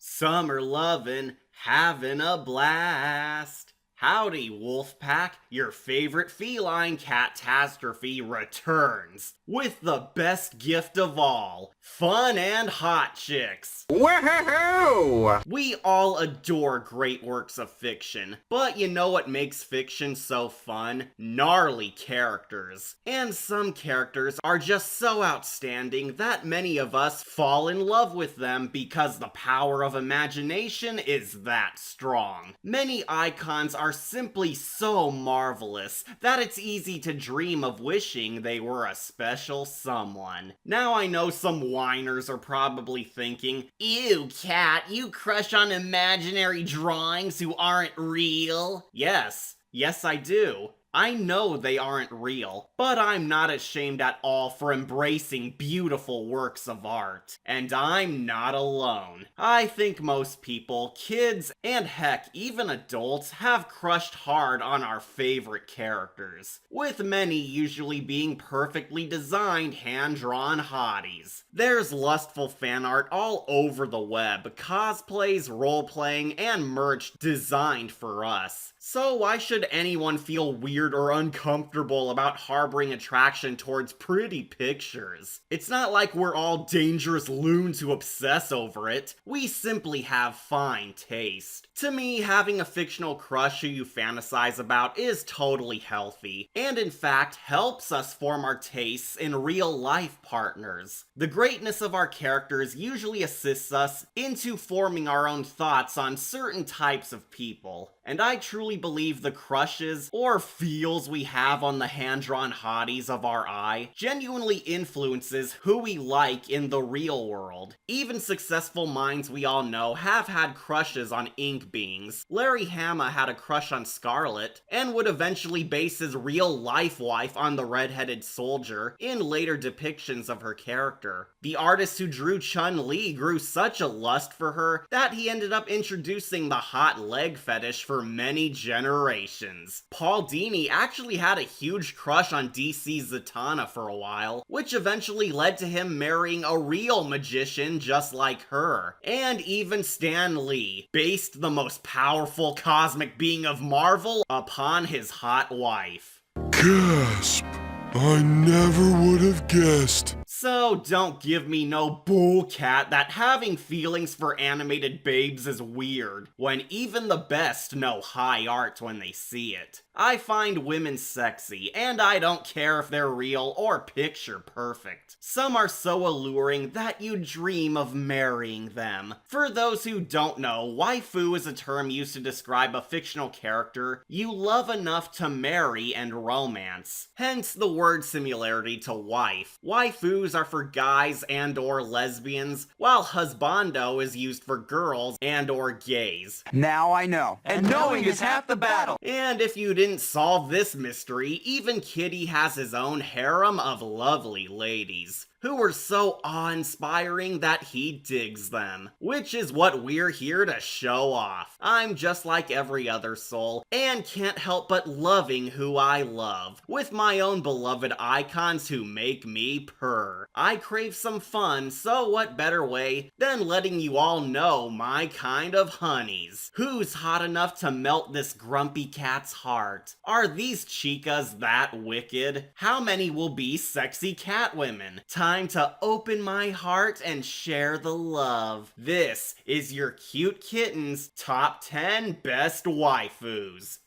Summer lovin', having a blast. Howdy, Wolfpack, your favorite feline catastrophe returns with the best gift of all, fun and hot chicks. Woohoo! We all adore great works of fiction, but you know what makes fiction so fun? Gnarly characters. And some characters are just so outstanding that many of us fall in love with them because the power of imagination is that strong. Many icons are simply so marvelous that it's easy to dream of wishing they were a special someone. Now I know some whiners are probably thinking, "Ew, Cat, you crush on imaginary drawings who aren't real?" Yes I do. I know they aren't real, but I'm not ashamed at all for embracing beautiful works of art. And I'm not alone. I think most people, kids, and heck, even adults, have crushed hard on our favorite characters, with many usually being perfectly designed hand-drawn hotties. There's lustful fan art all over the web, cosplays, role-playing, and merch designed for us. So why should anyone feel weird or uncomfortable about harboring attraction towards pretty pictures? It's not like we're all dangerous loons who obsess over it. We simply have fine taste. To me, having a fictional crush who you fantasize about is totally healthy, and in fact helps us form our tastes in real life partners. The greatness of our characters usually assists us into forming our own thoughts on certain types of people. And I truly believe the crushes or feels we have on the hand-drawn hotties of our eye genuinely influences who we like in the real world. Even successful minds we all know have had crushes on ink beings. Larry Hama had a crush on Scarlet, and would eventually base his real-life wife on the red-headed soldier in later depictions of her character. The artist who drew Chun-Li grew such a lust for her that he ended up introducing the hot leg fetish for many generations. Paul Dini actually had a huge crush on DC's Zatana for a while, which eventually led to him marrying a real magician just like her. And even Stan Lee based the most powerful cosmic being of Marvel upon his hot wife. Gasp! I never would have guessed. So don't give me no bull, Cat, that having feelings for animated babes is weird, when even the best know high art when they see it. I find women sexy, and I don't care if they're real or picture perfect. Some are so alluring that you dream of marrying them. For those who don't know, waifu is a term used to describe a fictional character you love enough to marry and romance. Hence the word similarity to wife. Waifus are for guys and or lesbians, while husbando is used for girls and or gays. Now I know. And knowing is half the battle. And if you didn't solve this mystery, even Kitty has his own harem of lovely ladies, who are so awe-inspiring that he digs them. Which is what we're here to show off. I'm just like every other soul, and can't help but loving who I love, with my own beloved icons who make me purr. I crave some fun, so what better way than letting you all know my kind of honeys. Who's hot enough to melt this grumpy cat's heart? Are these chicas that wicked? How many will be sexy cat women? Time to open my heart and share the love. This is your cute kitten's top 10 best waifus.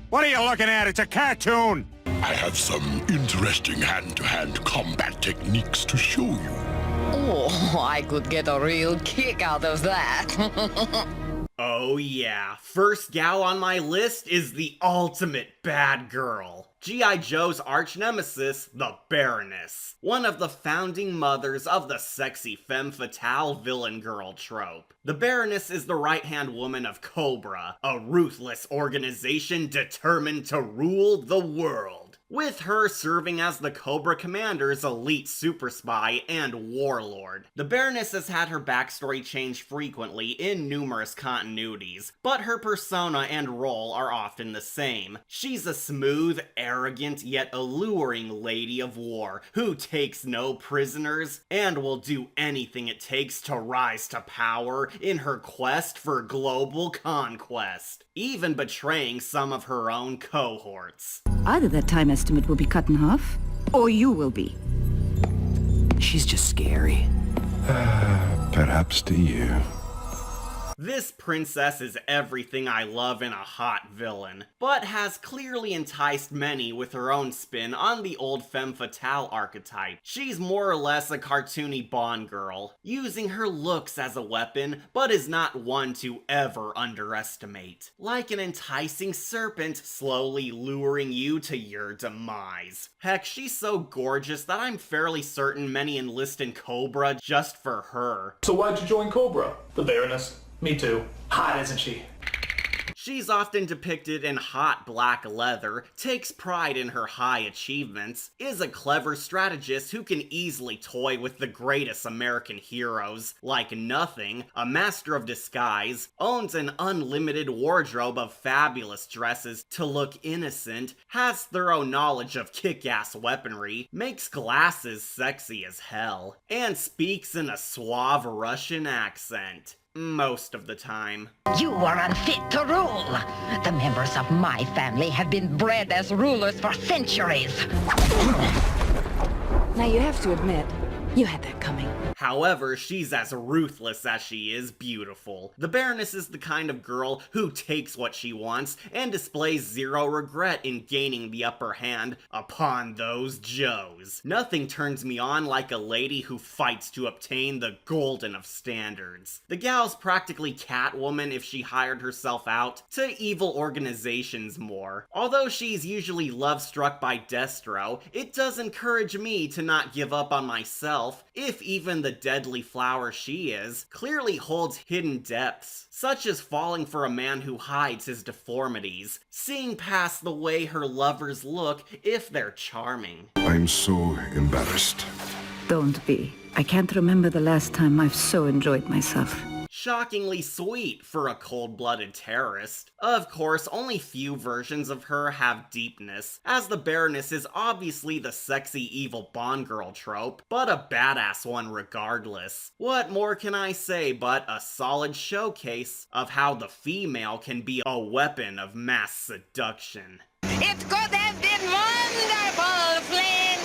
What are you looking at? It's a cartoon! I have some interesting hand-to-hand combat techniques to show you. Oh, I could get a real kick out of that. Oh yeah, first gal on my list is the ultimate bad girl. G.I. Joe's arch nemesis, the Baroness. One of the founding mothers of the sexy femme fatale villain girl trope. The Baroness is the right-hand woman of Cobra, a ruthless organization determined to rule the world. with her serving as the Cobra Commander's elite super spy and warlord. The Baroness has had her backstory change frequently in numerous continuities, but her persona and role are often the same. She's a smooth, arrogant, yet alluring lady of war who takes no prisoners and will do anything it takes to rise to power in her quest for global conquest, even betraying some of her own cohorts. Either that time estimate will be cut in half, or you will be. She's just scary. Perhaps to you. This princess is everything I love in a hot villain, but has clearly enticed many with her own spin on the old femme fatale archetype. She's more or less a cartoony Bond girl, using her looks as a weapon, but is not one to ever underestimate. Like an enticing serpent slowly luring you to your demise. Heck, she's so gorgeous that I'm fairly certain many enlist in Cobra just for her. So why'd you join Cobra? The Baroness. Me too. Hot, isn't she? She's often depicted in hot black leather, takes pride in her high achievements, is a clever strategist who can easily toy with the greatest American heroes, like nothing, a master of disguise, owns an unlimited wardrobe of fabulous dresses to look innocent, has thorough knowledge of kick-ass weaponry, makes glasses sexy as hell, and speaks in a suave Russian accent. Most of the time. You are unfit to rule. The members of my family have been bred as rulers for centuries. Now you have to admit, you had that coming. However, she's as ruthless as she is beautiful. The Baroness is the kind of girl who takes what she wants and displays zero regret in gaining the upper hand upon those Joes. Nothing turns me on like a lady who fights to obtain the golden of standards. The gal's practically Catwoman if she hired herself out to evil organizations more. Although she's usually love-struck by Destro, it does encourage me to not give up on myself, if even the deadly flower she is clearly holds hidden depths, such as falling for a man who hides his deformities, seeing past the way her lovers look if they're charming. I'm so embarrassed. Don't be. I can't remember the last time I've so enjoyed myself. Shockingly sweet for a cold-blooded terrorist. Of course, only few versions of her have deepness, as the Baroness is obviously the sexy evil Bond girl trope, but a badass one regardless. What more can I say but a solid showcase of how the female can be a weapon of mass seduction. It could have been wonderful, Flint!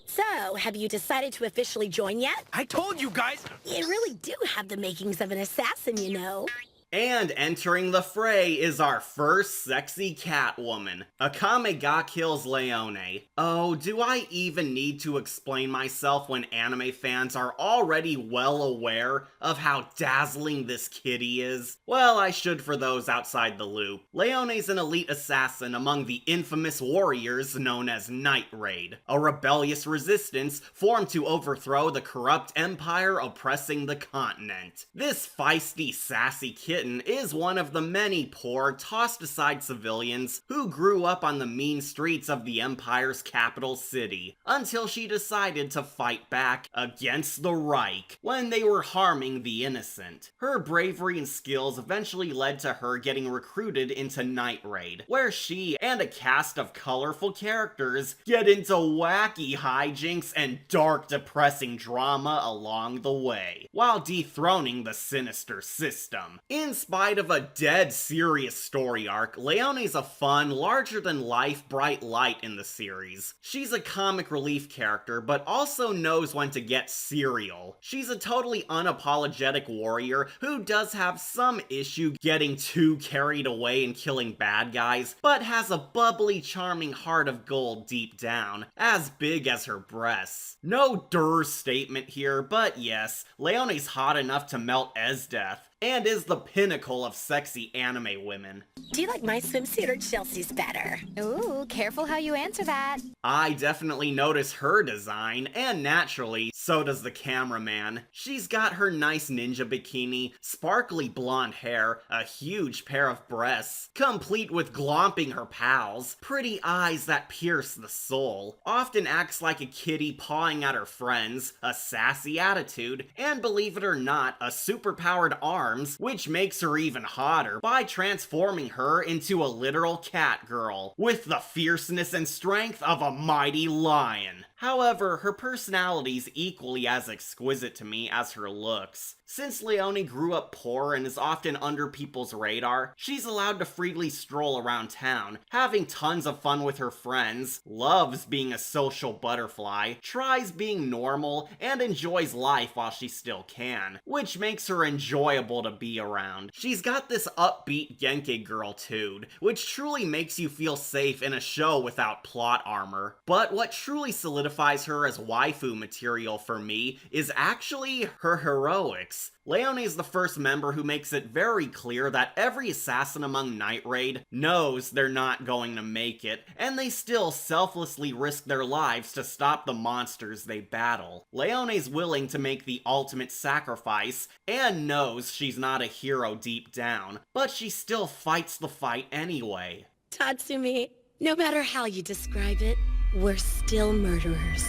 So, have you decided to officially join yet? I told you guys! You really do have the makings of an assassin, you know. And entering the fray is our first sexy Catwoman, Akame ga kills Leone. Oh, do I even need to explain myself when anime fans are already well aware of how dazzling this kitty is? Well, I should for those outside the loop. Leone's an elite assassin among the infamous warriors known as Night Raid, a rebellious resistance formed to overthrow the corrupt empire oppressing the continent. This feisty, sassy Kitten is one of the many poor, tossed-aside civilians who grew up on the mean streets of the Empire's capital city, until she decided to fight back against the Reich when they were harming the innocent. Her bravery and skills eventually led to her getting recruited into Night Raid, where she and a cast of colorful characters get into wacky hijinks and dark, depressing drama along the way, while dethroning the sinister system. In spite of a dead serious story arc, Leone's a fun, larger-than-life bright light in the series. She's a comic relief character, but also knows when to get serial. She's a totally unapologetic warrior who does have some issue getting too carried away and killing bad guys, but has a bubbly, charming heart of gold deep down, as big as her breasts. No statement here, but yes, Leone's hot enough to melt Esdeath. and is the pinnacle of sexy anime women. Do you like my swimsuit or Chelsea's better? Ooh, careful how you answer that. I definitely notice her design, and naturally, so does the cameraman. She's got her nice ninja bikini, sparkly blonde hair, a huge pair of breasts, complete with glomping her pals, pretty eyes that pierce the soul, often acts like a kitty pawing at her friends, a sassy attitude, and believe it or not, a superpowered arms, which makes her even hotter by transforming her into a literal cat girl, with the fierceness and strength of a mighty lion. However, her personality's equally as exquisite to me as her looks. Since Leone grew up poor and is often under people's radar, she's allowed to freely stroll around town, having tons of fun with her friends, loves being a social butterfly, tries being normal, and enjoys life while she still can, which makes her enjoyable to be around. She's got this upbeat Genki girl tude, which truly makes you feel safe in a show without plot armor. But what truly solidifies her as waifu material for me is actually her heroics. Leone is the first member who makes it very clear that every assassin among Night Raid knows they're not going to make it, and they still selflessly risk their lives to stop the monsters they battle. Leone's willing to make the ultimate sacrifice, and knows she's not a hero deep down, but she still fights the fight anyway. Tatsumi, no matter how you describe it, we're still murderers.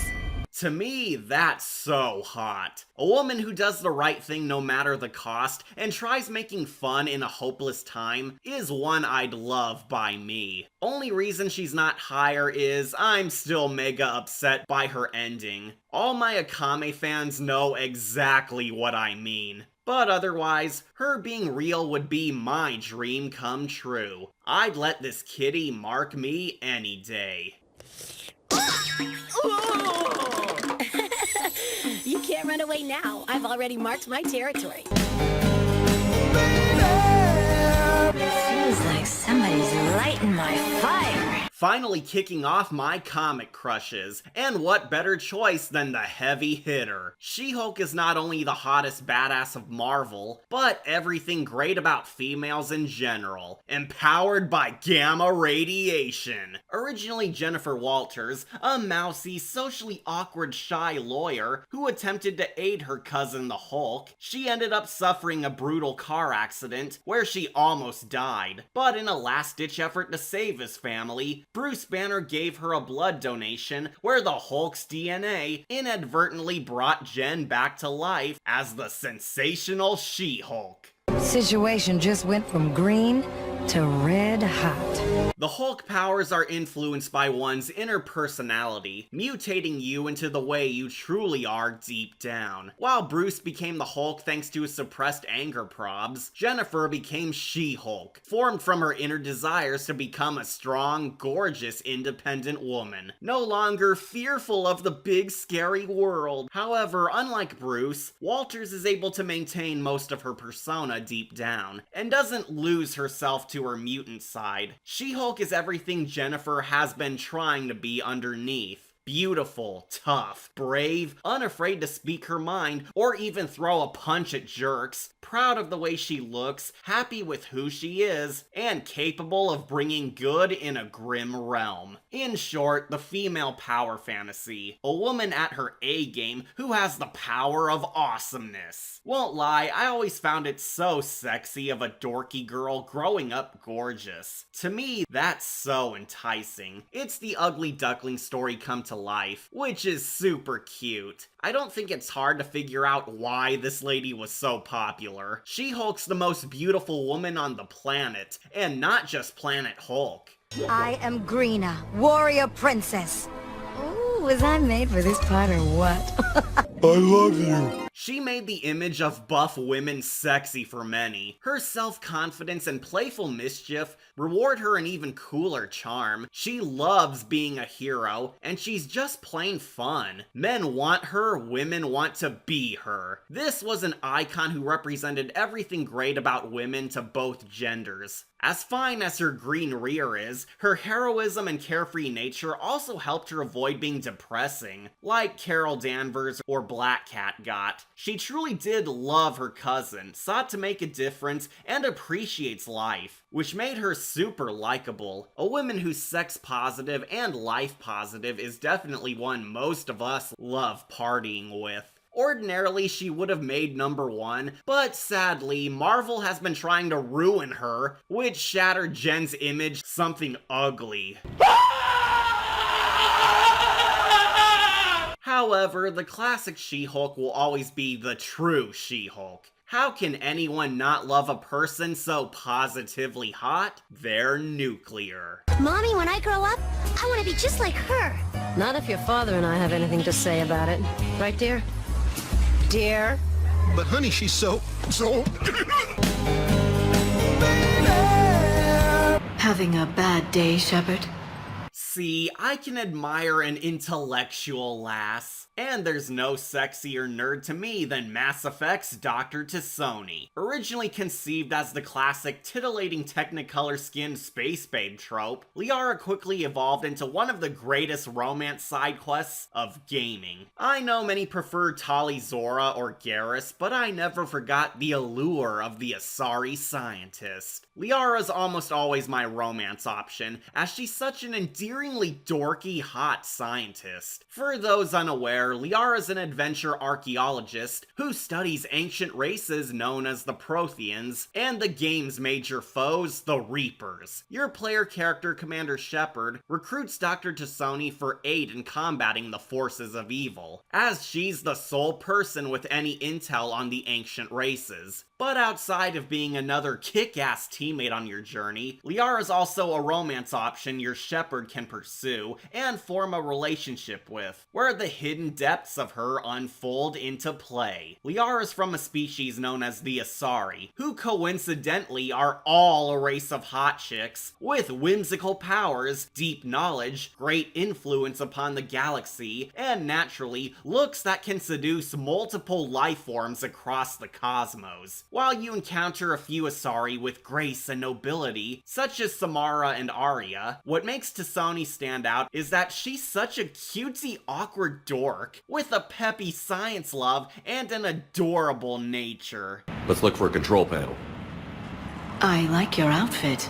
To me, that's so hot. A woman who does the right thing no matter the cost and tries making fun in a hopeless time is one I'd love by me. Only reason she's not higher is I'm still mega upset by her ending. All my Akame fans know exactly what I mean. But otherwise, her being real would be my dream come true. I'd let this kitty mark me any day. You can't run away now. I've already marked my territory. Feels like somebody's lighting my fire. Finally kicking off my comic crushes, and what better choice than the heavy hitter. She-Hulk is not only the hottest badass of Marvel, but everything great about females in general, empowered by gamma radiation. Originally Jennifer Walters, a mousy, socially awkward, shy lawyer who attempted to aid her cousin the Hulk, she ended up suffering a brutal car accident where she almost died, but in a last-ditch effort to save his family, Bruce Banner gave her a blood donation where the Hulk's DNA inadvertently brought Jen back to life as the sensational She-Hulk. Situation just went from green to red hot. The Hulk powers are influenced by one's inner personality, mutating you into the way you truly are deep down. While Bruce became the Hulk thanks to his suppressed anger probs, Jennifer became She-Hulk, formed from her inner desires to become a strong, gorgeous, independent woman, no longer fearful of the big, scary world. However, unlike Bruce, Walters is able to maintain most of her persona deep down, and doesn't lose herself to her mutant side. She-Hulk is everything Jennifer has been trying to be underneath. Beautiful, tough, brave, unafraid to speak her mind or even throw a punch at jerks, proud of the way she looks, happy with who she is, and capable of bringing good in a grim realm. In short, the female power fantasy. A woman at her A-game who has the power of awesomeness. Won't lie, I always found it so sexy of a dorky girl growing up gorgeous. To me, that's so enticing. It's the ugly duckling story come to life, which is super cute. I don't think it's hard to figure out why this lady was so popular. She-Hulk's the most beautiful woman on the planet, and not just Planet Hulk. I am Greena, warrior princess. Ooh, was I made for this part or what? I love you. She made the image of buff women sexy for many. Her self-confidence and playful mischief Reward her an even cooler charm. She loves being a hero, and she's just plain fun. Men want her, women want to be her. This was an icon who represented everything great about women to both genders. As fine as her green rear is, her heroism and carefree nature also helped her avoid being depressing, like Carol Danvers or Black Cat got. She truly did love her cousin, sought to make a difference, and appreciates life, which made her super likable. A woman who's sex positive and life positive is definitely one most of us love partying with. Ordinarily, she would have made #1, but sadly, Marvel has been trying to ruin her, which shattered Jen's image something ugly. However, the classic She-Hulk will always be the true She-Hulk. How can anyone not love a person so positively hot? They're nuclear. Mommy, when I grow up, I want to be just like her. Not if your father and I have anything to say about it. Right, dear? Dear? But honey, she's so... Having a bad day, Shepard? See, I can admire an intellectual lass. And there's no sexier nerd to me than Mass Effect's Dr. T'Soni. Originally conceived as the classic titillating Technicolor-skinned space babe trope, Liara quickly evolved into one of the greatest romance side quests of gaming. I know many prefer Tali Zora or Garrus, but I never forgot the allure of the Asari scientist. Liara's almost always my romance option, as she's such an endearingly dorky, hot scientist. For those unaware, Liara's an adventure archaeologist who studies ancient races known as the Protheans and the game's major foes, the Reapers. Your player character, Commander Shepard, recruits Dr. T'Soni for aid in combating the forces of evil, as she's the sole person with any intel on the ancient races. But outside of being another kick-ass teammate on your journey, Liara's also a romance option your Shepard can pursue and form a relationship with, where the hidden depths of her unfold into play. Liara's from a species known as the Asari, who coincidentally are all a race of hot chicks with whimsical powers, deep knowledge, great influence upon the galaxy, and naturally, looks that can seduce multiple life forms across the cosmos. While you encounter a few Asari with grace and nobility, such as Samara and Arya, what makes T'Soni stand out is that she's such a cutesy awkward dork, with a peppy science love and an adorable nature. Let's look for a control panel. I like your outfit.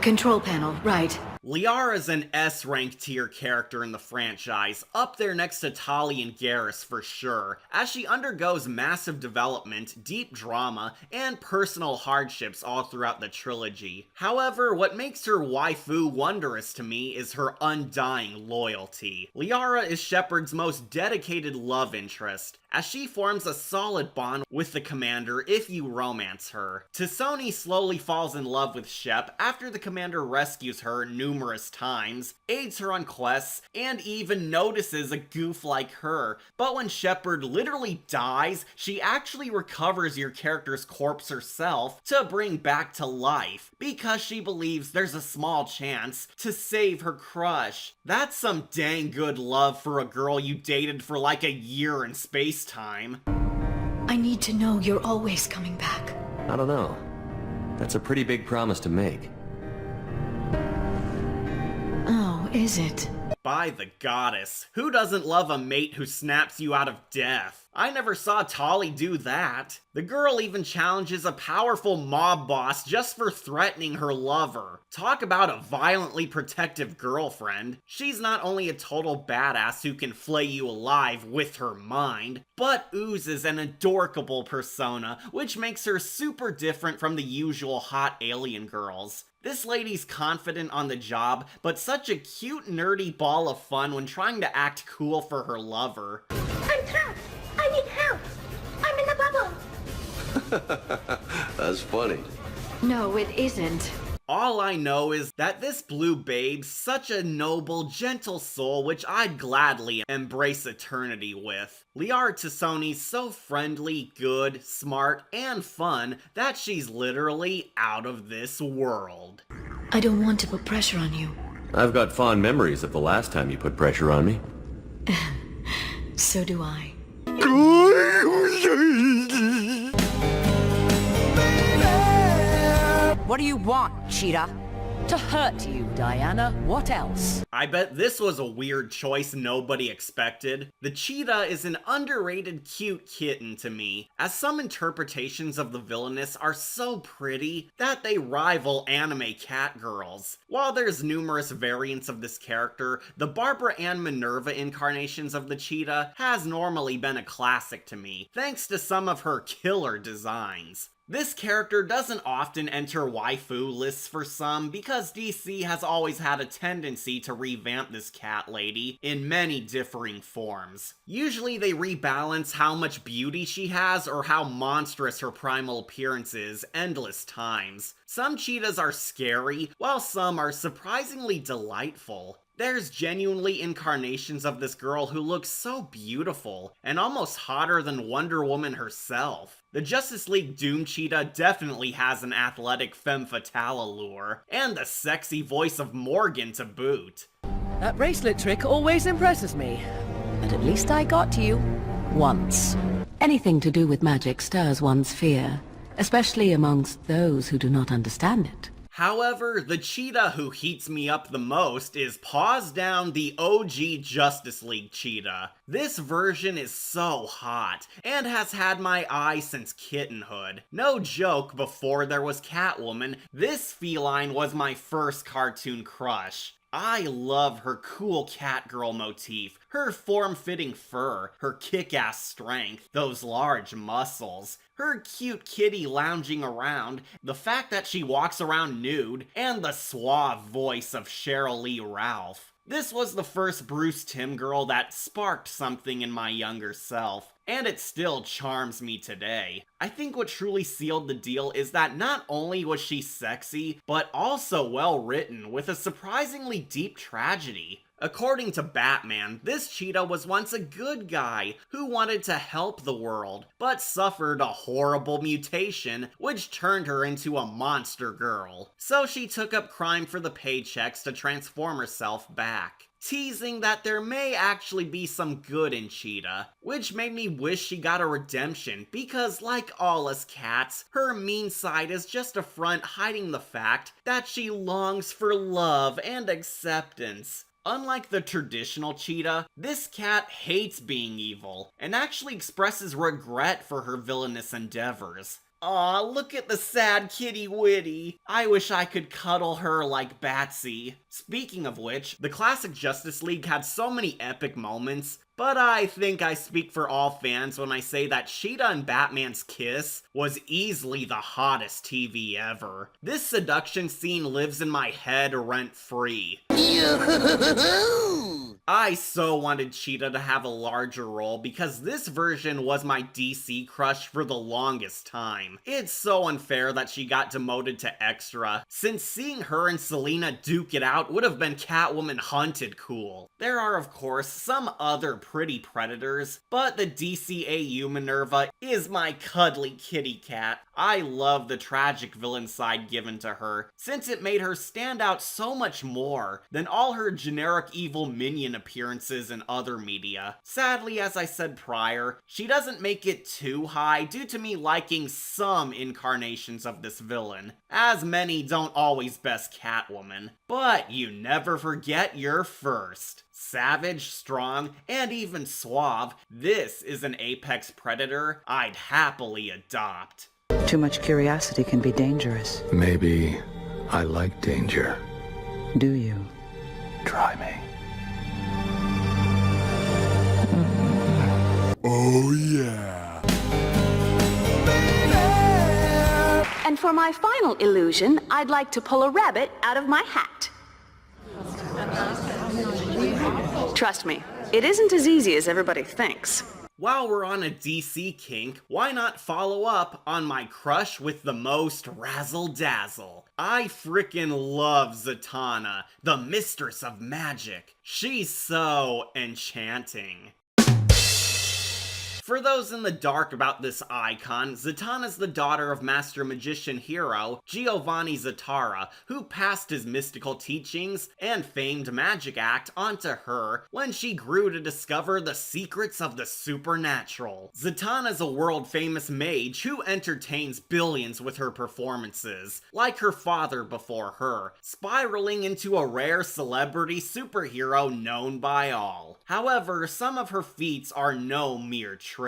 Control panel, right. Liara's an S-rank tier character in the franchise, up there next to Tali and Garrus for sure, as she undergoes massive development, deep drama, and personal hardships all throughout the trilogy. However, what makes her waifu wondrous to me is her undying loyalty. Liara is Shepard's most dedicated love interest, as she forms a solid bond with the commander if you romance her. T'Soni slowly falls in love with Shep after the commander rescues her numerous times, aids her on quests, and even notices a goof like her. But when Shepard literally dies, she actually recovers your character's corpse herself to bring back to life, because she believes there's a small chance to save her crush. That's some dang good love for a girl you dated for like a year in space-time. I need to know you're always coming back. I don't know. That's a pretty big promise to make. Oh, is it? By the goddess, who doesn't love a mate who snaps you out of death? I never saw Tali do that. The girl even challenges a powerful mob boss just for threatening her lover. Talk about a violently protective girlfriend. She's not only a total badass who can flay you alive with her mind, but oozes an adorkable persona, which makes her super different from the usual hot alien girls. This lady's confident on the job, but such a cute nerdy ball of fun when trying to act cool for her lover. I'm trapped. I need help. I'm in a bubble. That's funny. No, it isn't. All I know is that this blue babe's such a noble, gentle soul which I'd gladly embrace eternity with. Liara T'Soni's so friendly, good, smart, and fun that she's literally out of this world. I don't want to put pressure on you. I've got fond memories of the last time you put pressure on me. So do I. What do you want, Cheetah? To hurt you, Diana. What else? I bet this was a weird choice nobody expected. The cheetah is an underrated cute kitten to me, as some interpretations of the villainess are so pretty that they rival anime cat girls. While there's numerous variants of this character, the Barbara and Minerva incarnations of the cheetah has normally been a classic to me, thanks to some of her killer designs. This character doesn't often enter waifu lists for some because DC has always had a tendency to revamp this cat lady in many differing forms. Usually they rebalance how much beauty she has or how monstrous her primal appearance is endless times. Some cheetahs are scary, while some are surprisingly delightful. There's genuinely incarnations of this girl who looks so beautiful, and almost hotter than Wonder Woman herself. The Justice League Doom Cheetah definitely has an athletic femme fatale allure, and the sexy voice of Morgan to boot. That bracelet trick always impresses me. But at least I got you. Once. Anything to do with magic stirs one's fear, especially amongst those who do not understand it. However, the cheetah who heats me up the most is paws down the OG Justice League cheetah. This version is so hot, and has had my eye since kittenhood. No joke, before there was Catwoman, this feline was my first cartoon crush. I love her cool catgirl motif, her form-fitting fur, her kick-ass strength, those large muscles, her cute kitty lounging around, the fact that she walks around nude, and the suave voice of Cheryl Lee Ralph. This was the first Bruce Timm girl that sparked something in my younger self, and it still charms me today. I think what truly sealed the deal is that not only was she sexy, but also well written with a surprisingly deep tragedy. According to Batman, this cheetah was once a good guy who wanted to help the world, but suffered a horrible mutation which turned her into a monster girl. So she took up crime for the paychecks to transform herself back, teasing that there may actually be some good in Cheetah, which made me wish she got a redemption because, like all us cats, her mean side is just a front hiding the fact that she longs for love and acceptance. Unlike the traditional cheetah, this cat hates being evil, and actually expresses regret for her villainous endeavors. Aw, look at the sad kitty witty. I wish I could cuddle her like Batsy. Speaking of which, the classic Justice League had so many epic moments, but I think I speak for all fans when I say that Cheetah and Batman's kiss was easily the hottest TV ever. This seduction scene lives in my head rent-free. I so wanted Cheetah to have a larger role because this version was my DC crush for the longest time. It's so unfair that she got demoted to extra, since seeing her and Selina duke it out would have been Catwoman Hunted cool. There are of course some other pretty predators, but the DCAU Minerva is my cuddly kitty cat. I love the tragic villain side given to her, since it made her stand out so much more than all her generic evil minion appearances in other media. Sadly, as I said prior, she doesn't make it too high due to me liking some incarnations of this villain, as many don't always best Catwoman. But you never forget your first. Savage, strong, and even suave, this is an apex predator I'd happily adopt. Too much curiosity can be dangerous. Maybe I like danger. Do you? Try me. Oh yeah. And for my final illusion, I'd like to pull a rabbit out of my hat. Trust me, it isn't as easy as everybody thinks. While we're on a DC kink, why not follow up on my crush with the most razzle-dazzle? I frickin' love Zatana, the mistress of magic. She's so enchanting. For those in the dark about this icon, Zatana's the daughter of Master Magician hero Giovanni Zatara, who passed his mystical teachings and famed magic act onto her when she grew to discover the secrets of the supernatural. Zatana's a world-famous mage who entertains billions with her performances, like her father before her, spiraling into a rare celebrity superhero known by all. However, some of her feats are no mere tricks.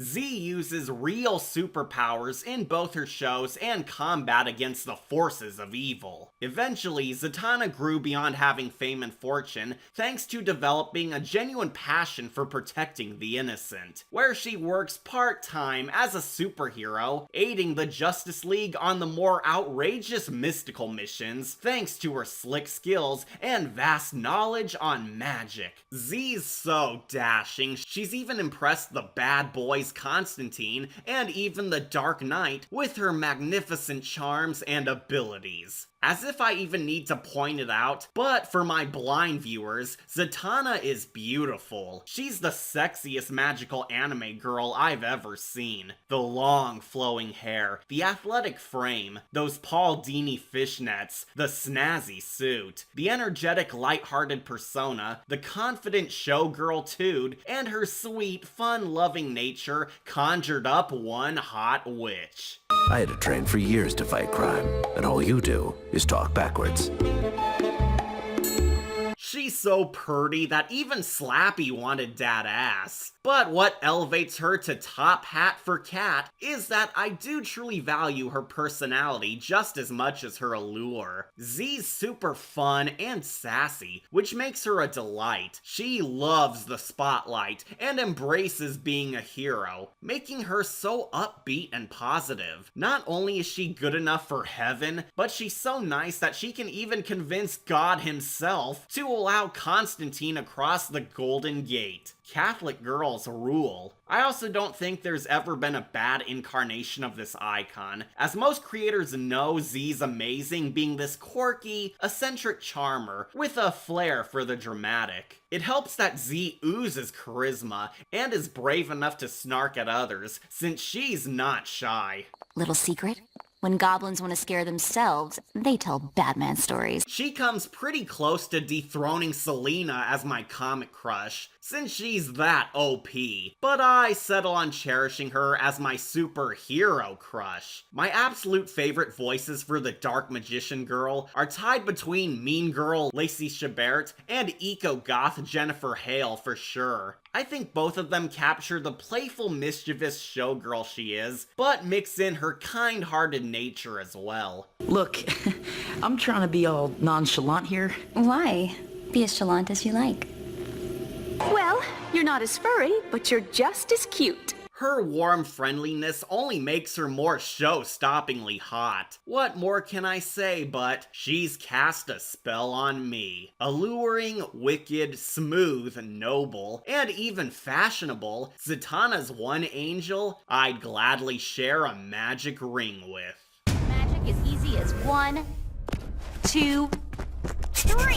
Z uses real superpowers in both her shows and combat against the forces of evil. Eventually, Zatana grew beyond having fame and fortune thanks to developing a genuine passion for protecting the innocent, where she works part-time as a superhero, aiding the Justice League on the more outrageous mystical missions thanks to her slick skills and vast knowledge on magic. Z's so dashing, she's even impressed the bad boys Constantine and even the Dark Knight with her magnificent charms and abilities. As if I even need to point it out, but for my blind viewers, Zatana is beautiful. She's the sexiest magical anime girl I've ever seen. The long flowing hair, the athletic frame, those Paul Dini fishnets, the snazzy suit, the energetic lighthearted persona, the confident showgirl-tude, and her sweet, fun-loving nature conjured up one hot witch. I had to train for years to fight crime, and all you do is talk backwards. She's so purty that even Slappy wanted that ass. But what elevates her to top hat for Cat is that I do truly value her personality just as much as her allure. Z's super fun and sassy, which makes her a delight. She loves the spotlight and embraces being a hero, making her so upbeat and positive. Not only is she good enough for heaven, but she's so nice that she can even convince God himself to allow Constantine across the Golden Gate. Catholic girls rule. I also don't think there's ever been a bad incarnation of this icon, as most creators know Z's amazing being this quirky, eccentric charmer with a flair for the dramatic. It helps that Z oozes charisma and is brave enough to snark at others, since she's not shy. Little secret? When goblins want to scare themselves, they tell Batman stories. She comes pretty close to dethroning Selena as my comic crush, since she's that OP, but I settle on cherishing her as my superhero crush. My absolute favorite voices for the Dark Magician girl are tied between Mean Girl Lacey Chabert and eco-goth Jennifer Hale for sure. I think both of them capture the playful, mischievous showgirl she is, but mix in her kind-hearted nature as well. Look, I'm trying to be all nonchalant here. Why? Be as chalant as you like. Well, you're not as furry, but you're just as cute. Her warm friendliness only makes her more show-stoppingly hot. What more can I say but she's cast a spell on me. Alluring, wicked, smooth, noble, and even fashionable, Zatana's one angel I'd gladly share a magic ring with. Magic as easy as 1, 2, 3.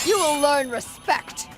You will learn respect.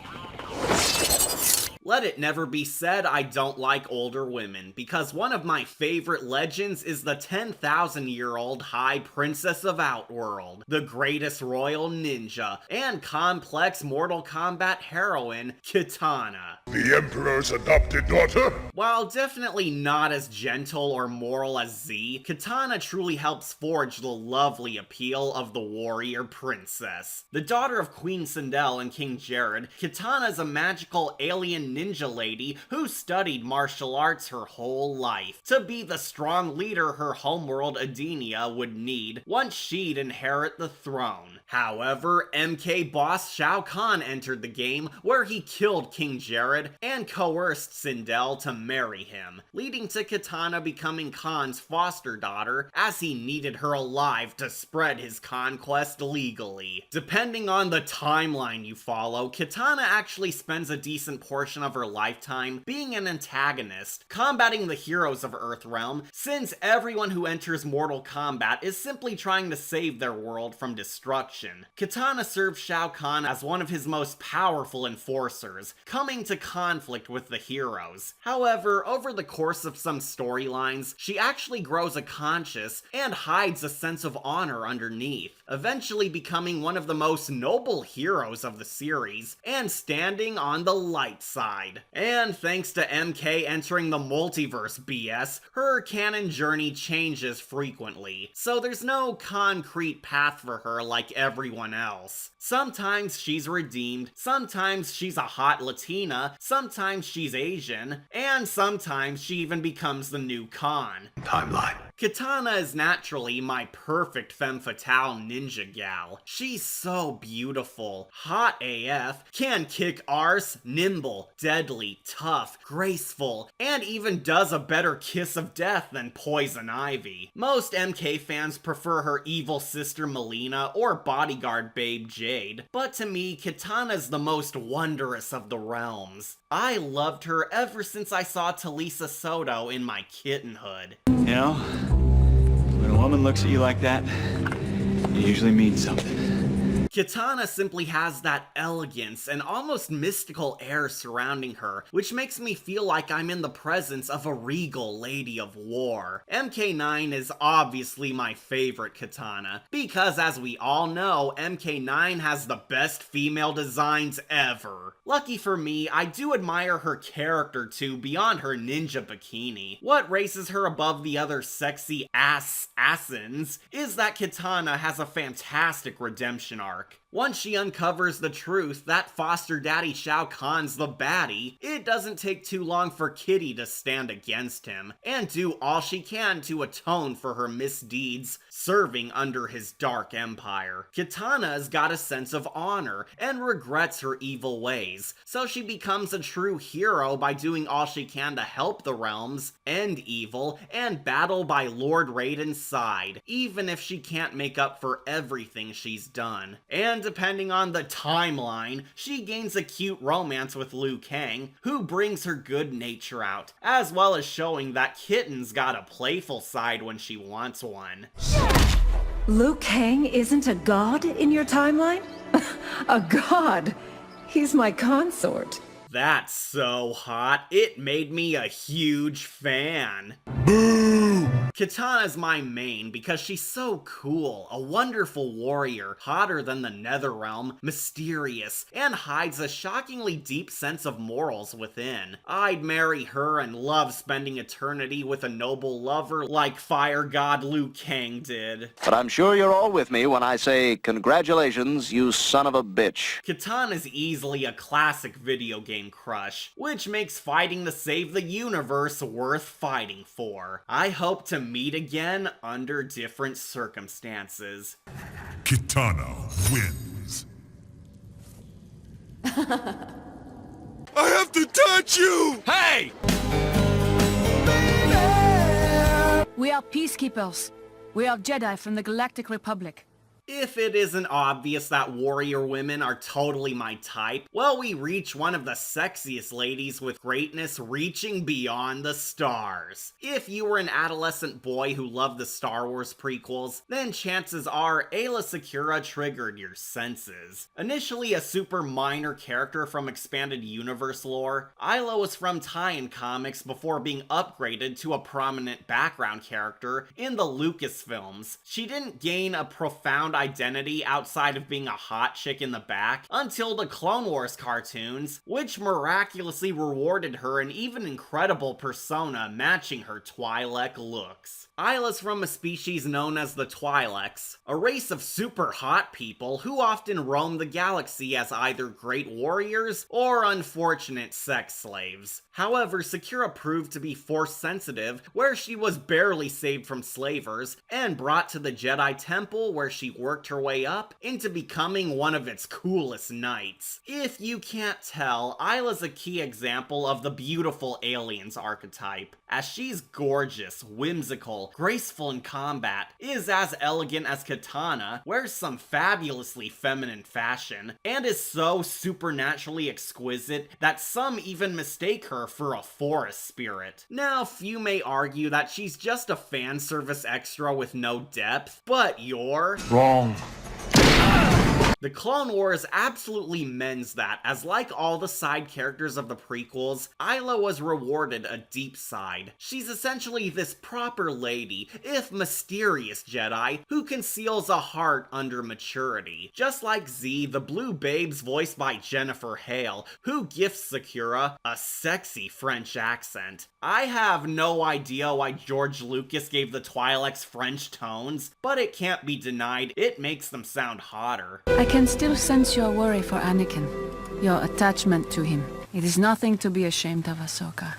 Let it never be said I don't like older women, because one of my favorite legends is the 10,000-year-old High Princess of Outworld, the greatest royal ninja, and complex Mortal Kombat heroine, Katana. The Emperor's adopted daughter? While definitely not as gentle or moral as Z, Katana truly helps forge the lovely appeal of the warrior princess. The daughter of Queen Sindel and King Jared, Katana is a magical alien ninja lady who studied martial arts her whole life to be the strong leader her homeworld Edenia would need once she'd inherit the throne. However, MK boss Shao Kahn entered the game where he killed King Jared and coerced Sindel to marry him, leading to Katana becoming Khan's foster daughter as he needed her alive to spread his conquest legally. Depending on the timeline you follow, Katana actually spends a decent portion of her lifetime being an antagonist, combating the heroes of Earthrealm, since everyone who enters Mortal Kombat is simply trying to save their world from destruction. Katana serves Shao Kahn as one of his most powerful enforcers, coming to conflict with the heroes. However, over the course of some storylines, she actually grows a conscience and hides a sense of honor underneath, eventually becoming one of the most noble heroes of the series, and standing on the light side. And thanks to MK entering the multiverse BS, her canon journey changes frequently, so there's no concrete path for her like everyone else. Sometimes she's redeemed, sometimes she's a hot Latina, sometimes she's Asian, and sometimes she even becomes the new Khan. Timeline. Katana is naturally my perfect femme fatale ninja gal. She's so beautiful, hot AF, can kick arse, nimble, deadly, tough, graceful, and even does a better kiss of death than Poison Ivy. Most MK fans prefer her evil sister Melina or bodyguard babe Jade, but to me, Katana's the most wondrous of the realms. I loved her ever since I saw Talisa Soto in my kittenhood. You know, when a woman looks at you like that, it usually means something. Katana simply has that elegance and almost mystical air surrounding her, which makes me feel like I'm in the presence of a regal lady of war. MK9 is obviously my favorite Katana, because as we all know, MK9 has the best female designs ever. Lucky for me, I do admire her character too beyond her ninja bikini. What raises her above the other sexy assassins is that Katana has a fantastic redemption arc. Once she uncovers the truth that foster daddy Shao Kahn's the baddie, it doesn't take too long for Kitty to stand against him and do all she can to atone for her misdeeds serving under his dark empire. Katana's got a sense of honor and regrets her evil ways, so she becomes a true hero by doing all she can to help the realms, end evil, and battle by Lord Raiden's side, even if she can't make up for everything she's done. And depending on the timeline, she gains a cute romance with Liu Kang, who brings her good nature out, as well as showing that Kitten's got a playful side when she wants one. Liu Kang isn't a god in your timeline? A god? He's my consort. That's so hot, it made me a huge fan. Katana's my main because she's so cool, a wonderful warrior, hotter than the Netherrealm, mysterious, and hides a shockingly deep sense of morals within. I'd marry her and love spending eternity with a noble lover like fire god Liu Kang did. But I'm sure you're all with me when I say congratulations, you son of a bitch. Katana's easily a classic video game crush, which makes fighting to save the universe worth fighting for. I hope to meet again under different circumstances. Katana wins. I have to touch you! Hey! We are peacekeepers. We are Jedi from the Galactic Republic. If it isn't obvious that warrior women are totally my type, well, we reach one of the sexiest ladies with greatness reaching beyond the stars. If you were an adolescent boy who loved the Star Wars prequels, then chances are Ayla Secura triggered your senses. Initially a super minor character from expanded universe lore, Ayla was from tie-in comics before being upgraded to a prominent background character in the Lucasfilms. She didn't gain a profound identity outside of being a hot chick in the back until the Clone Wars cartoons, which miraculously rewarded her an even incredible persona matching her Twi'lek looks. Isla's from a species known as the Twi'leks, a race of super hot people who often roam the galaxy as either great warriors or unfortunate sex slaves. However, Sakura proved to be Force-sensitive, where she was barely saved from slavers, and brought to the Jedi Temple where she worked her way up into becoming one of its coolest knights. If you can't tell, Isla's a key example of the beautiful aliens archetype, as she's gorgeous, whimsical, graceful in combat, is as elegant as Katana, wears some fabulously feminine fashion, and is so supernaturally exquisite that some even mistake her for a forest spirit. Now, few may argue that she's just a fan service extra with no depth, but you're wrong. The Clone Wars absolutely mends that, as like all the side characters of the prequels, Isla was rewarded a deep side. She's essentially this proper lady, if mysterious Jedi, who conceals a heart under maturity. Just like Z, the blue babes voiced by Jennifer Hale, who gifts Sakura a sexy French accent. I have no idea why George Lucas gave the Twi'leks French tones, but it can't be denied it makes them sound hotter. I can still sense your worry for Anakin, your attachment to him. It is nothing to be ashamed of, Ahsoka.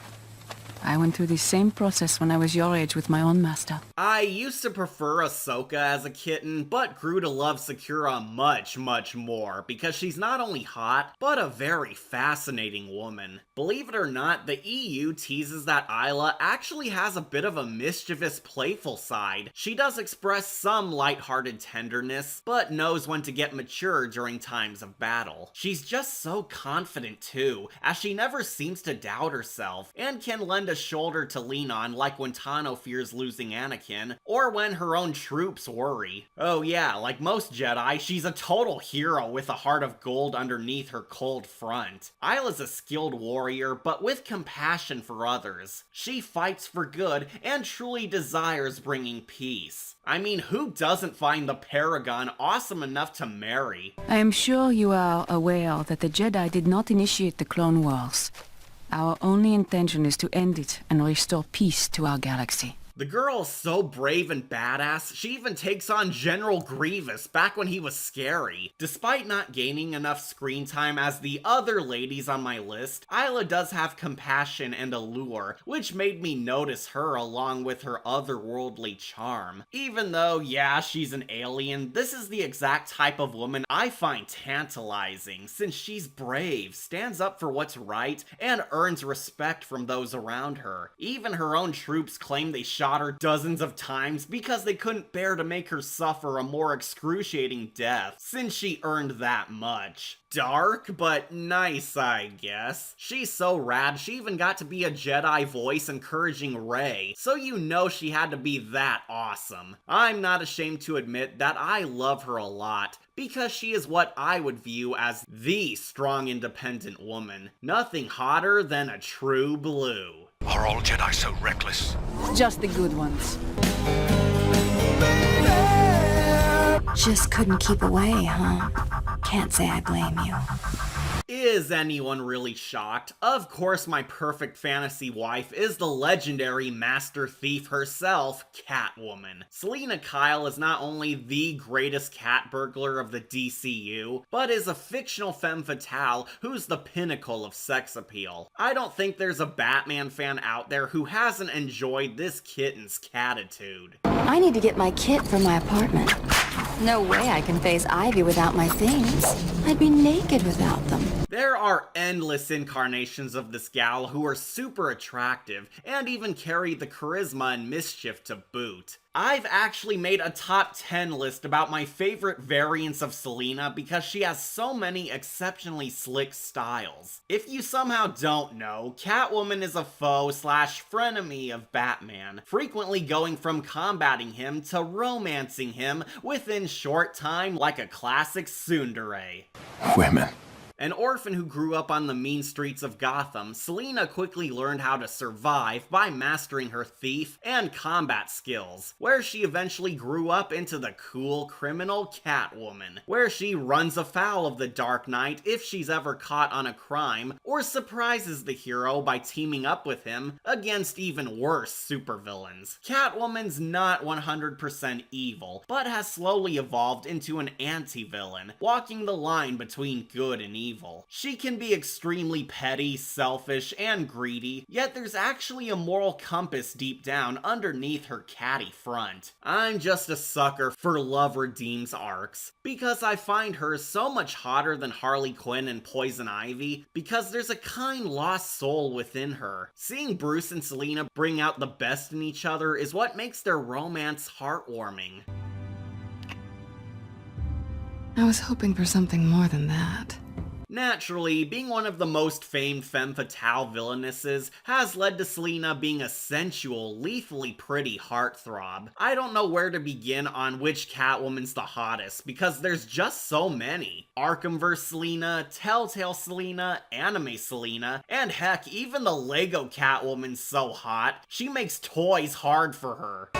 I went through the same process when I was your age with my own master. I used to prefer Ahsoka as a kitten, but grew to love Sakura much, much more, because she's not only hot, but a very fascinating woman. Believe it or not, the EU teases that Isla actually has a bit of a mischievous, playful side. She does express some lighthearted tenderness, but knows when to get mature during times of battle. She's just so confident too, as she never seems to doubt herself, and can lend a shoulder to lean on like when Tano fears losing Anakin, or when her own troops worry. Oh yeah, like most Jedi, she's a total hero with a heart of gold underneath her cold front. Isla's a skilled warrior, but with compassion for others. She fights for good and truly desires bringing peace. I mean, who doesn't find the Paragon awesome enough to marry? I am sure you are aware that the Jedi did not initiate the Clone Wars. Our only intention is to end it and restore peace to our galaxy. The girl is so brave and badass, she even takes on General Grievous back when he was scary. Despite not gaining enough screen time as the other ladies on my list, Isla does have compassion and allure, which made me notice her along with her otherworldly charm. Even though, yeah, she's an alien, this is the exact type of woman I find tantalizing, since she's brave, stands up for what's right, and earns respect from those around her. Even her own troops claim they shot her dozens of times because they couldn't bear to make her suffer a more excruciating death, since she earned that much. Dark, but nice, I guess. She's so rad, she even got to be a Jedi voice encouraging Rey, so you know she had to be that awesome. I'm not ashamed to admit that I love her a lot, because she is what I would view as the strong, independent woman. Nothing hotter than a true blue. Are all Jedi so reckless? Just the good ones. Just couldn't keep away, huh? Can't say I blame you. Is anyone really shocked? Of course, my perfect fantasy wife is the legendary master thief herself, Catwoman. Selena Kyle is not only the greatest cat burglar of the DCU, but is a fictional femme fatale who's the pinnacle of sex appeal. I don't think there's a Batman fan out there who hasn't enjoyed this kitten's catitude. I need to get my kit from my apartment. No way I can face Ivy without my things. I'd be naked without them. There are endless incarnations of this gal who are super attractive, and even carry the charisma and mischief to boot. I've actually made a top 10 list about my favorite variants of Selena because she has so many exceptionally slick styles. If you somehow don't know, Catwoman is a foe/frenemy of Batman, frequently going from combating him to romancing him within short time like a classic tsundere. Women. An orphan who grew up on the mean streets of Gotham, Selina quickly learned how to survive by mastering her thief and combat skills, where she eventually grew up into the cool criminal Catwoman, where she runs afoul of the Dark Knight if she's ever caught on a crime, or surprises the hero by teaming up with him against even worse supervillains. Catwoman's not 100% evil, but has slowly evolved into an anti-villain, walking the line between good and evil. She can be extremely petty, selfish, and greedy, yet there's actually a moral compass deep down underneath her catty front. I'm just a sucker for Love Redeems arcs, because I find her so much hotter than Harley Quinn and Poison Ivy, because there's a kind lost soul within her. Seeing Bruce and Selina bring out the best in each other is what makes their romance heartwarming. I was hoping for something more than that. Naturally, being one of the most famed femme fatale villainesses has led to Selina being a sensual, lethally pretty heartthrob. I don't know where to begin on which Catwoman's the hottest, because there's just so many. Arkhamverse Selina, Telltale Selina, Anime Selina, and heck, even the Lego Catwoman's so hot, she makes toys hard for her.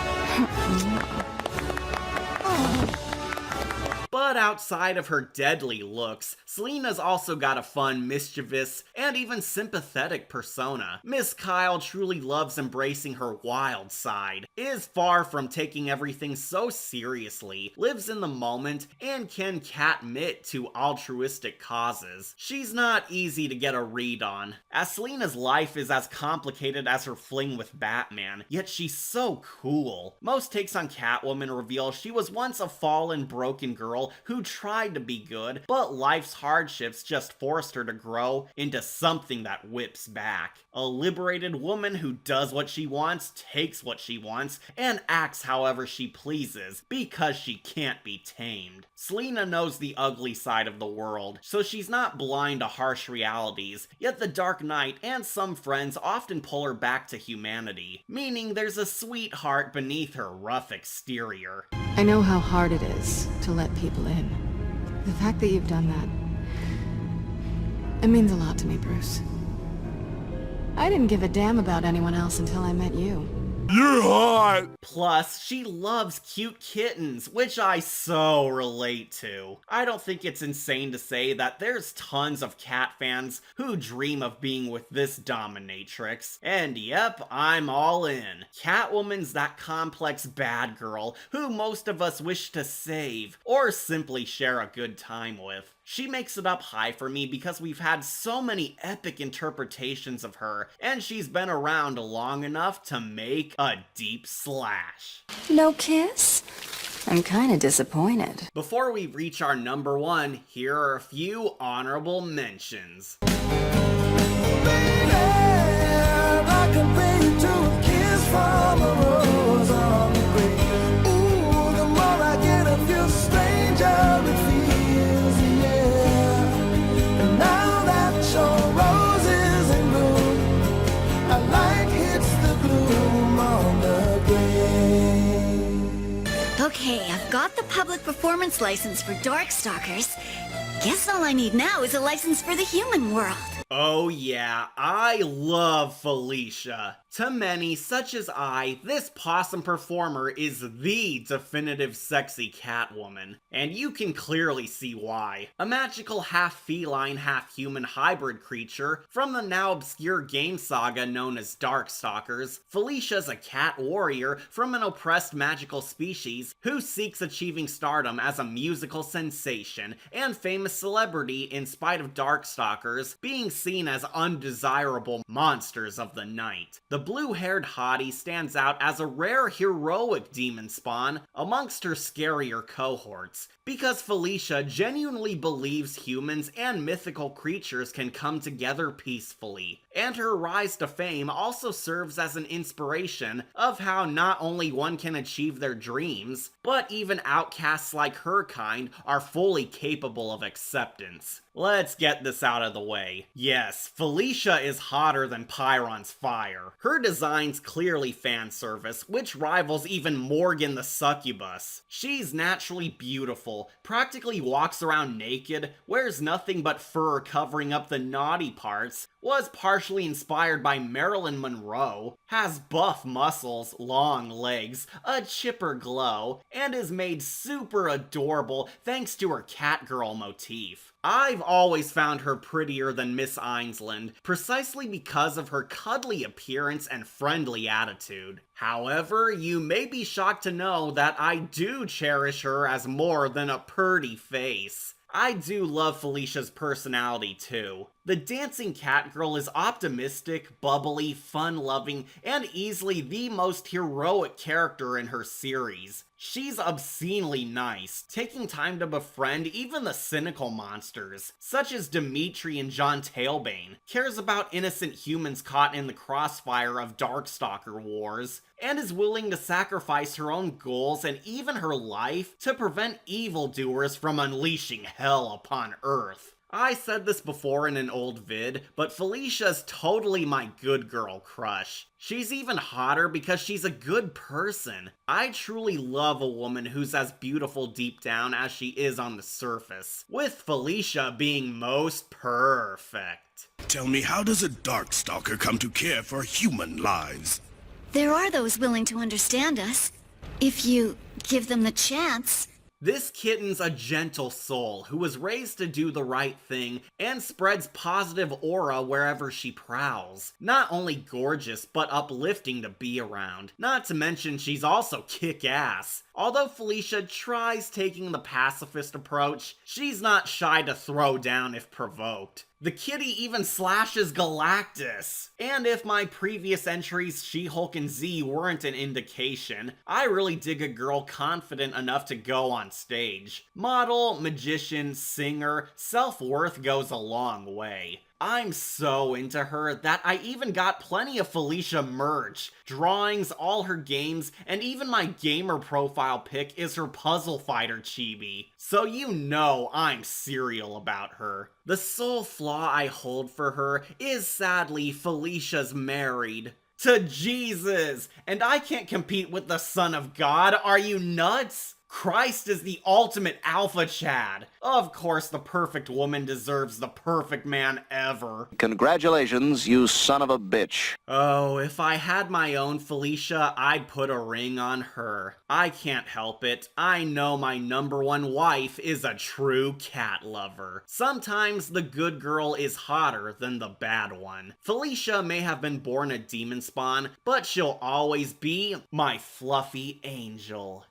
But outside of her deadly looks, Selina's also got a fun, mischievous, and even sympathetic persona. Miss Kyle truly loves embracing her wild side, is far from taking everything so seriously, lives in the moment, and can catmit to altruistic causes. She's not easy to get a read on, as Selina's life is as complicated as her fling with Batman, yet she's so cool. Most takes on Catwoman reveal she was once a fallen, broken girl who tried to be good, but life's hardships just forced her to grow into something that whips back. A liberated woman who does what she wants, takes what she wants, and acts however she pleases, because she can't be tamed. Selina knows the ugly side of the world, so she's not blind to harsh realities, yet the Dark Knight and some friends often pull her back to humanity, meaning there's a sweet heart beneath her rough exterior. I know how hard it is to let people in. The fact that you've done that, it means a lot to me, Bruce. I didn't give a damn about anyone else until I met you. You're hot! Plus, she loves cute kittens, which I so relate to. I don't think it's insane to say that there's tons of cat fans who dream of being with this dominatrix. And yep, I'm all in. Catwoman's that complex bad girl who most of us wish to save, or simply share a good time with. She makes it up high for me because we've had so many epic interpretations of her, and she's been around long enough to make a deep slash. No kiss? I'm kinda disappointed. Before we reach our number one, here are a few honorable mentions. Okay, I've got the public performance license for Darkstalkers. Guess all I need now is a license for the human world. Oh yeah, I love Felicia. To many, such as I, this possum performer is the definitive sexy Catwoman, and you can clearly see why. A magical half-feline, half-human hybrid creature from the now obscure game saga known as Darkstalkers, Felicia's a cat warrior from an oppressed magical species who seeks achieving stardom as a musical sensation and famous celebrity in spite of Darkstalkers being seen as undesirable monsters of the night. The blue-haired hottie stands out as a rare heroic demon spawn amongst her scarier cohorts, because Felicia genuinely believes humans and mythical creatures can come together peacefully. and her rise to fame also serves as an inspiration of how not only one can achieve their dreams, but even outcasts like her kind are fully capable of acceptance. Let's get this out of the way. Yes, Felicia is hotter than Pyron's fire. Her design's clearly fan service, which rivals even Morgan the succubus. She's naturally beautiful, practically walks around naked, wears nothing but fur covering up the naughty parts, was partially inspired by Marilyn Monroe, has buff muscles, long legs, a chipper glow, and is made super adorable thanks to her Catgirl motif. I've always found her prettier than Miss Ainsland, precisely because of her cuddly appearance and friendly attitude. However, you may be shocked to know that I do cherish her as more than a purty face. I do love Felicia's personality too. The dancing Catgirl is optimistic, bubbly, fun-loving, and easily the most heroic character in her series. She's obscenely nice, taking time to befriend even the cynical monsters, such as Dimitri and John Tailbane, cares about innocent humans caught in the crossfire of Darkstalker wars, and is willing to sacrifice her own goals and even her life to prevent evildoers from unleashing hell upon Earth. I said this before in an old vid, but Felicia's totally my good girl crush. She's even hotter because she's a good person. I truly love a woman who's as beautiful deep down as she is on the surface, with Felicia being most perfect. Tell me, how does a Darkstalker come to care for human lives? There are those willing to understand us, if you give them the chance. This kitten's a gentle soul who was raised to do the right thing and spreads positive aura wherever she prowls. Not only gorgeous, but uplifting to be around. Not to mention she's also kick-ass. Although Felicia tries taking the pacifist approach, she's not shy to throw down if provoked. The kitty even slashes Galactus. And if my previous entries She-Hulk and Z weren't an indication, I really dig a girl confident enough to go on stage. Model, magician, singer, self-worth goes a long way. I'm so into her that I even got plenty of Felicia merch, drawings, all her games, and even my gamer profile pic is her Puzzle Fighter chibi. So you know I'm serial about her. The sole flaw I hold for her is sadly Felicia's married to Jesus, and I can't compete with the Son of God. Are you nuts? Christ is the ultimate alpha Chad. Of course, the perfect woman deserves the perfect man ever. Congratulations, you son of a bitch. Oh, if I had my own Felicia, I'd put a ring on her. I can't help it. I know my #1 wife is a true cat lover. Sometimes the good girl is hotter than the bad one. Felicia may have been born a demon spawn, but she'll always be my fluffy angel.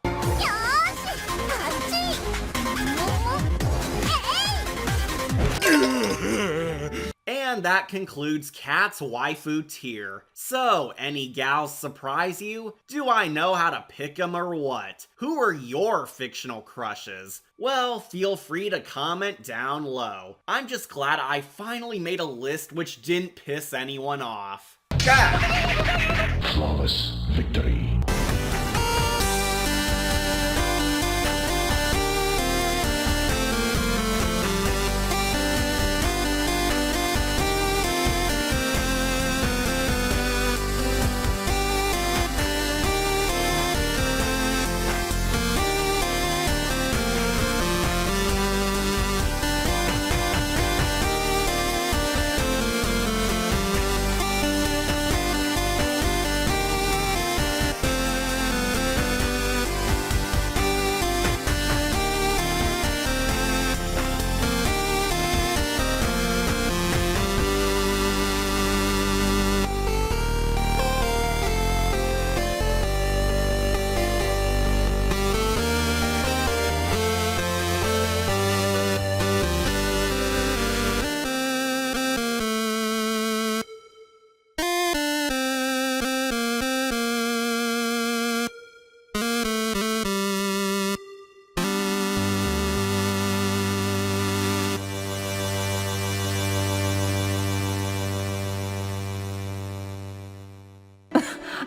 And that concludes Cat's waifu tier. So, any gals surprise you? Do I know how to pick 'em or what? Who are your fictional crushes? Well, feel free to comment down low. I'm just glad I finally made a list which didn't piss anyone off. Flawless victory.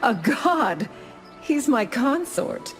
A god? He's my consort.